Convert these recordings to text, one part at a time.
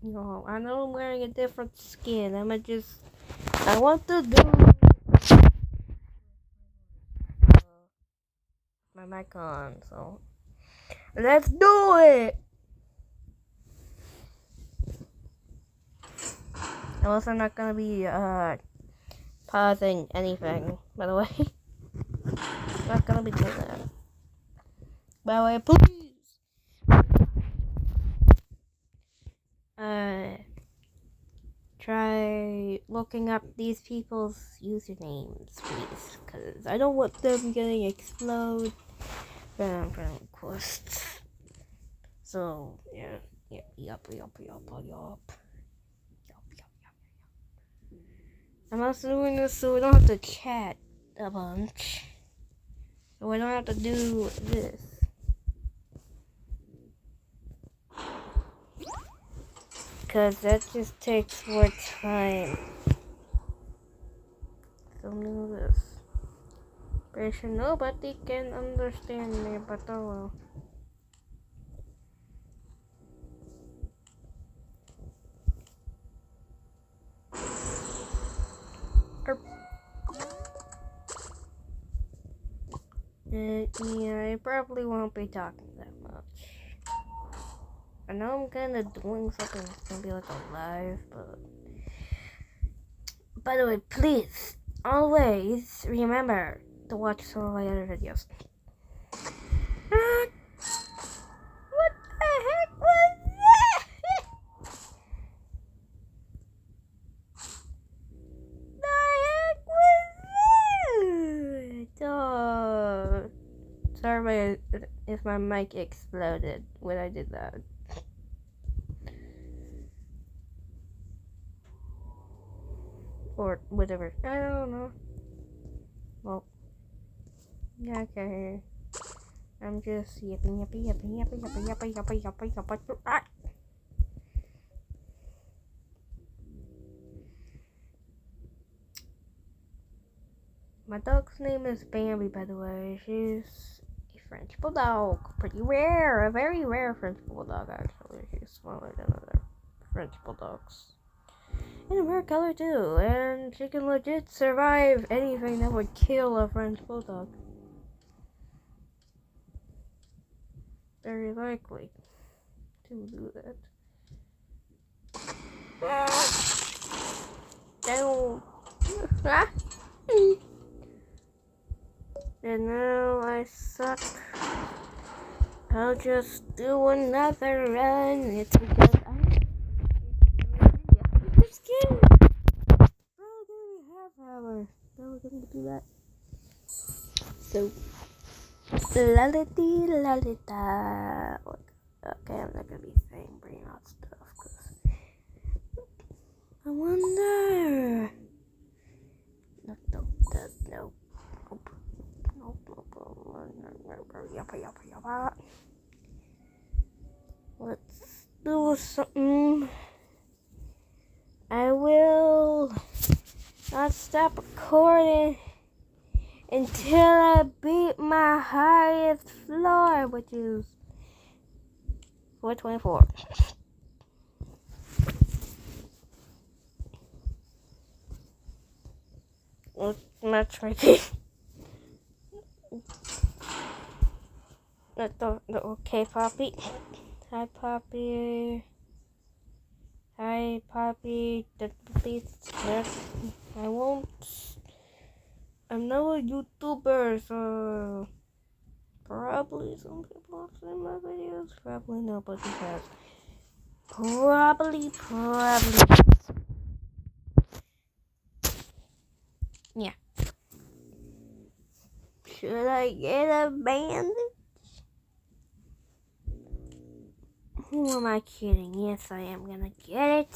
I know I'm wearing a different skin. I want to do my mic on, so let's do it. I'm also not gonna be pausing anything, by the way. Not gonna be doing that. By the way, please try looking up these people's usernames, please, because I don't want them getting explode from quests. So yup. I'm also doing this so we don't have to chat a bunch. So we don't have to do this. Because that just takes more time. So do this. Pretty sure nobody can understand me, but oh well. Yeah, I probably won't be talking that much. I know I'm kind of doing something that's gonna be like a live, but by the way, please always remember to watch some of my other videos. What the heck was that? The heck was that? Oh, sorry if my mic exploded when I did that. Or whatever. I don't know. Well, yeah, okay. I'm just yipping. Ah! My dog's name is Bambi, by the way. She's a French bulldog. Pretty rare. A very rare French bulldog, actually. She's smaller than other French bulldogs. In a rare color, too. And she can legit survive anything that would kill a French bulldog. Very likely to do that. Don't. And now I suck. I'll just do another run. It's because I'm scared. Probably gonna be half hour. Probably gonna do that. So, lalita. Okay, I'm not gonna be saying bring out stuff because I wonder. No. Let's do something. I will not stop recording until I beat my highest floor, which is 424. Matchmaking. Okay, Poppy. Hi, Poppy. I won't. I'm not a YouTuber, so probably some people have seen my videos. Probably nobody has. Probably. Yeah. Should I get a bandage? Who am I kidding? Yes, I am gonna get it.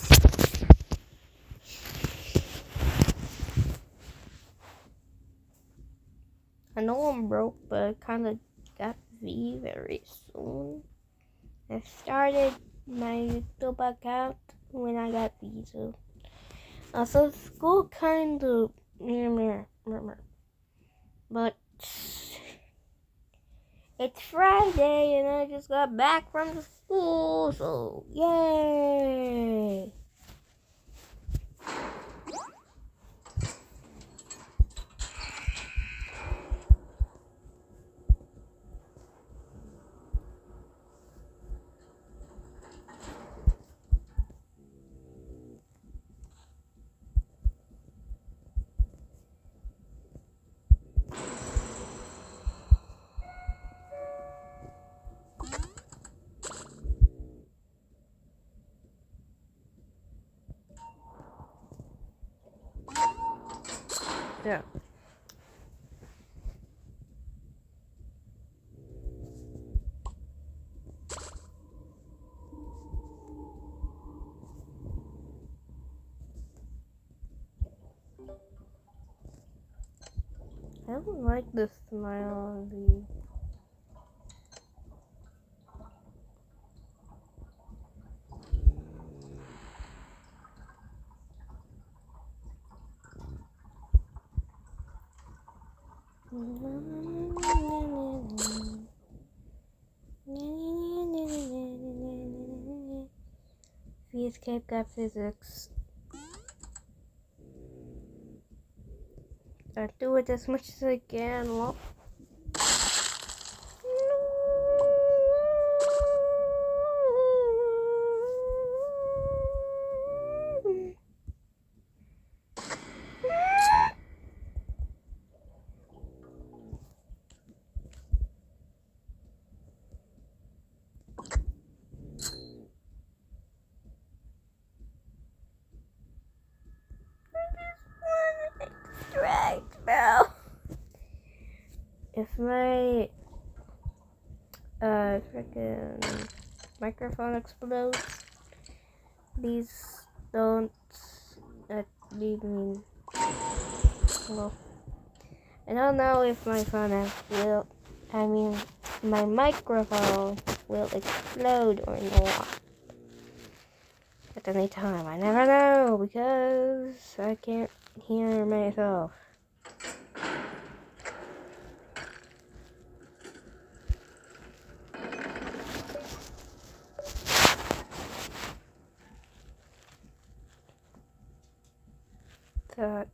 I know I'm broke, but I kind of got V very soon. I started my YouTube account when I got V, so also school kind of but it's Friday and I just got back from the school, so yay! Yeah. I don't like the smile on the. The escape got physics. I do it as much as I can. Well, extract now. If my freaking microphone explodes, please don't leave me. Well, I don't know if my phone my microphone will explode or not at any time. I never know because I can't hear myself. So,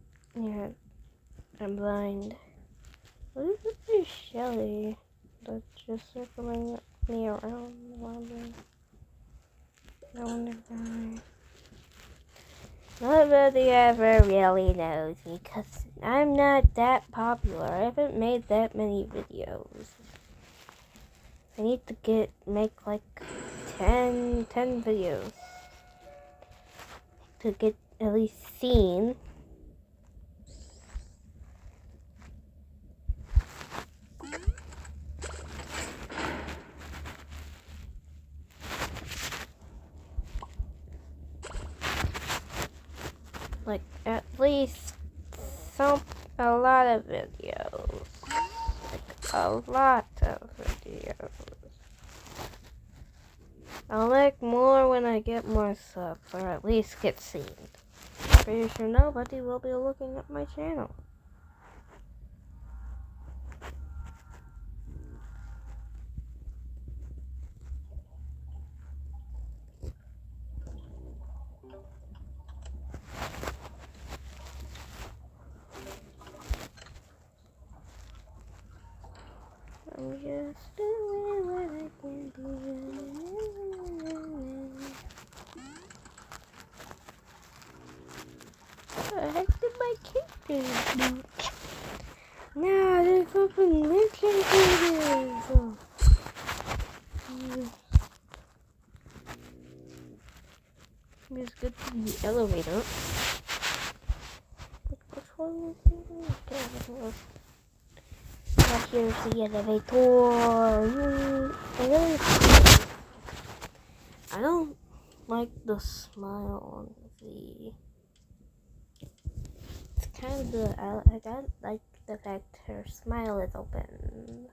yeah, I'm blind. What is with this Shelly that's just circling me around? I wonder why. Nobody ever really knows me because I'm not that popular. I haven't made that many videos. I need to make like 10 videos to get at least seen. Like at least a lot of videos. Like a lot of videos. I'll make more when I get more subs, or at least get seen. Pretty sure nobody will be looking at my channel. I'm just doing what I can do. What the heck did my character do? Nah, there's something missing here. Let's get to the elevator. Which one is it? Here's the elevator. I don't like the smile on the. It's kind of I don't like the fact her smile is open.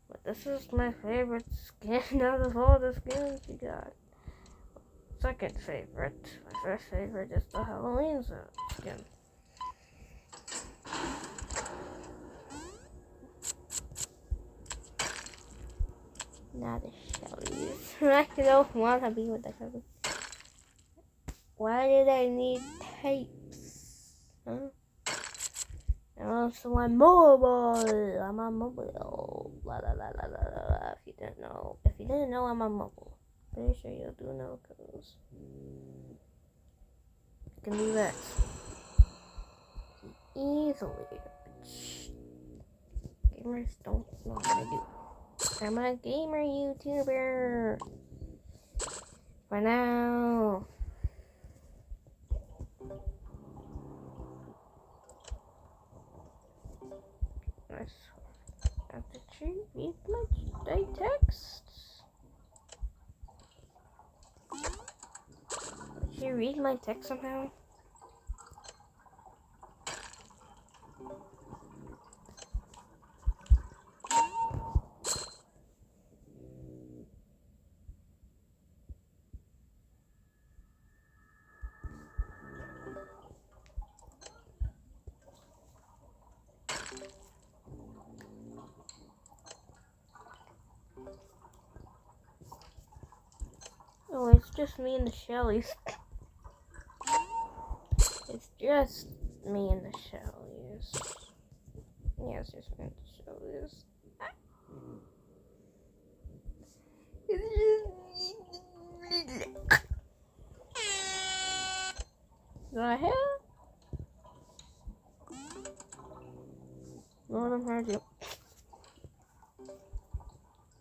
But this is my favorite skin out of all the skins she got. Second favorite. My first favorite is the Halloween skin. Not the Shelly's. I don't want to be with the Shelly. Why did I need tapes? Huh? I also want mobile. I'm on mobile. La la la la la la. If you didn't know, I'm on mobile. Pretty sure you do know, cause you can do that easily. Gamers don't know what I do. I'm a gamer YouTuber. For now. she read my texts? Did she read my text somehow? Oh, it's just me and the Shelleys. It's just me and the Shelleys. Yeah, it's just me and the Shelleys. Go ahead. Lord of mercy.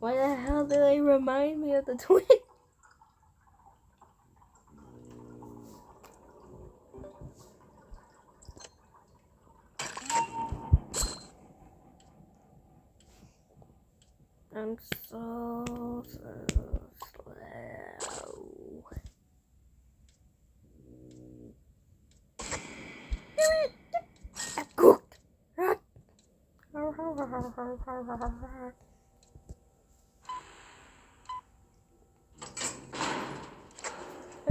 Why the hell do they remind me of the twins? I'm so slow. I'm cooked. There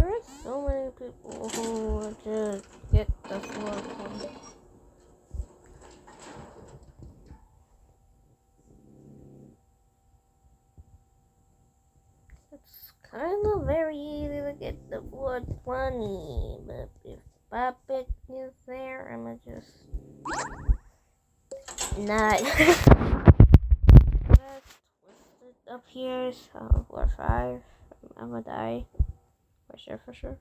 are so many people who just get the floor from me. It's kind of very easy to get the 420, but if Puppet is there, I'ma just not. Let's twist it up here, so 4 5. I'ma die. For sure.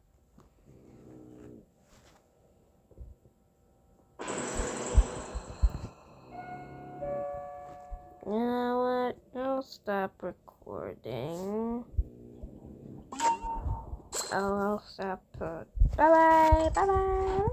You know what? I'll stop recording. I'll stop. Bye bye. Bye bye.